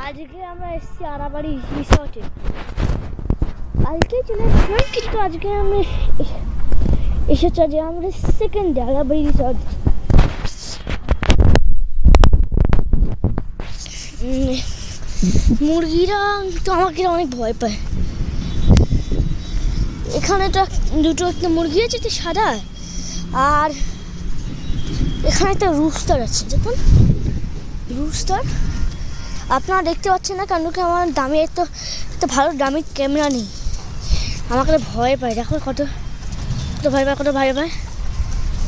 আজকে আমরা এসেছি আরাবাড়ি রিসর্টে। কালকে চলে এসেছিলাম, কিন্তু আজকে আমি এসেছি যে আমরা সেকেন্ড ডে আরাবাড়ি রিসর্ট। মুরগিরা তো আমাকে অনেক ভয় পায়। এখানে তো দুটো একটা মুরগি আছে, তো সাদা, আর এখানে একটা রুস্টার আছে। দেখুন রুস্টার, আপনারা দেখতে পাচ্ছেন না কারণ কি আমার দামি তো ভালো দামি ক্যামেরা নেই। আমাকে ভয় পায়, দেখো কত ভয় পায়,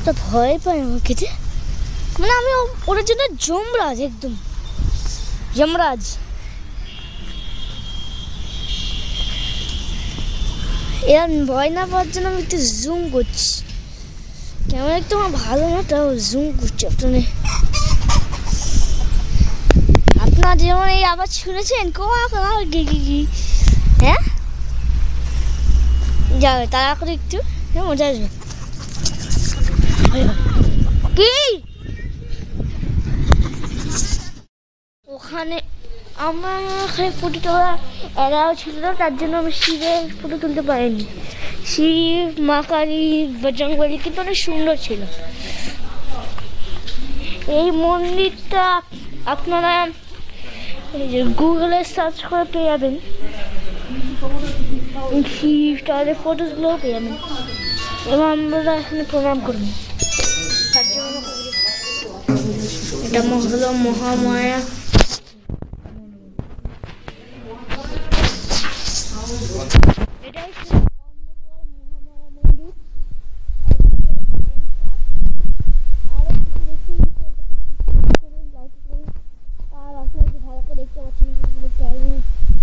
তো ভয় পায় আমাকে। মানে আমি ওটার জন্য যমরাজ, একদম যমরাজ। এরা ভয় না পাওয়ার জন্য আমি একটু জুম করছি। ক্যামেরা একটু আমার ভালো না, তাও জুম করছি আপনার। আপনারা যেমন এই আবার শুনেছেন হ্যাঁ, যাবে তারা করে একটু মজা আসবে। কি ওখানে আমার ফটো তোলা এরাও ছিল না, তার জন্য আমি শিবের ফটো তুলতে পারিনি। শিব, মা কালী, বজরংবলী কিন্তু অনেক সুন্দর ছিল। এই মন্দিরটা আপনারা গুগলে সার্চ করে পেয়ে যাবেন, শিব তাদের ফটোসগুলোও পেয়ে যাবেন, এবং আমরা এখানে প্রণাম করবেন। এটা হলো মহামায়া।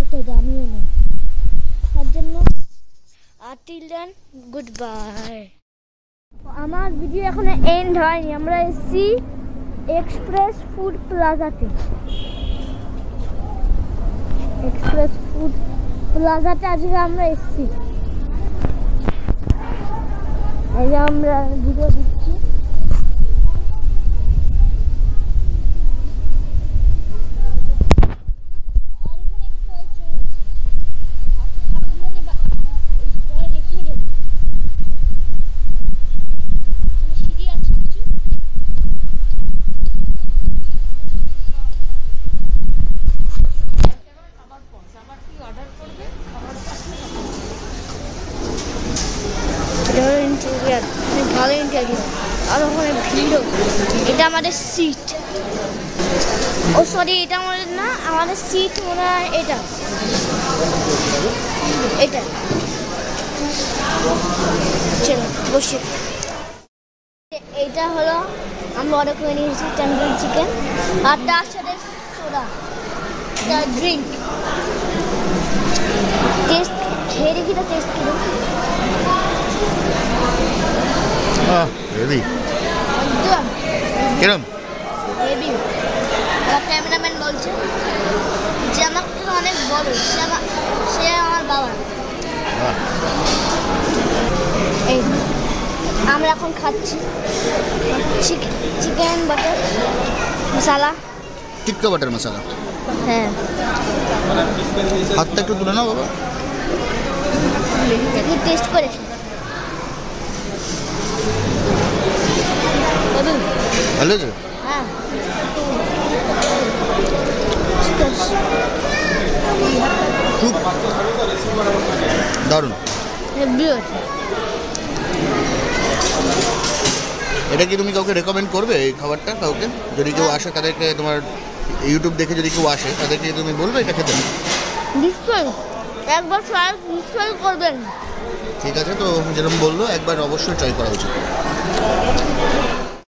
এটাই দামিও নেই, তার জন্য till then goodbye। আমার ভিডিও এখনো এন্ড হয়নি। আমরা এসেছি এক্সপ্রেস ফুড প্লাজাতে। আজকে আমরা এসেছি, এই যে আমরা ভিডিও দিচ্ছি। ভালো ইন্টেরিয়র, আর ওখানে ভিড়ও। এটা আমাদের সিট, ও সরি এটা আমাদের না, আমাদের সিট মনে হয় এটা চলো বসে। এটা হলো আমরা অর্ডার করে নিয়েছি তন্দুরি চিকেন, আর তার সাথে সোডা, ড্রিঙ্ক। টেস্ট খেয়ে দেখি তো, টেস্ট কিরকম। ক্যামেরাম্যান বলছে যে আমার অনেক বড়, সে আমার বাবা। এই আমরা এখন খাচ্ছি চিকেন বাটার মশলা, টিক্কা বাটার মশলা। হ্যাঁ, হাতটা একটু তুলে নাও বাবা, দেখি টেস্ট করে। ভালো আছে? হ্যাঁ, খুব দারুণ। এটা কি তুমি কাউকে রেকমেন্ড করবে এই খাবারটা? কাউকে যদি কেউ আসে, তাদেরকে তোমার ইউটিউব দেখে যদি কেউ আসে, তাদেরকে তুমি বলবে এটা খেতে? নিশ্চয়ই, একবার ট্রাই নিশ্চয়ই করবেন। ঠিক আছে, তো যেরকম বললো একবার অবশ্যই ট্রাই করা উচিত।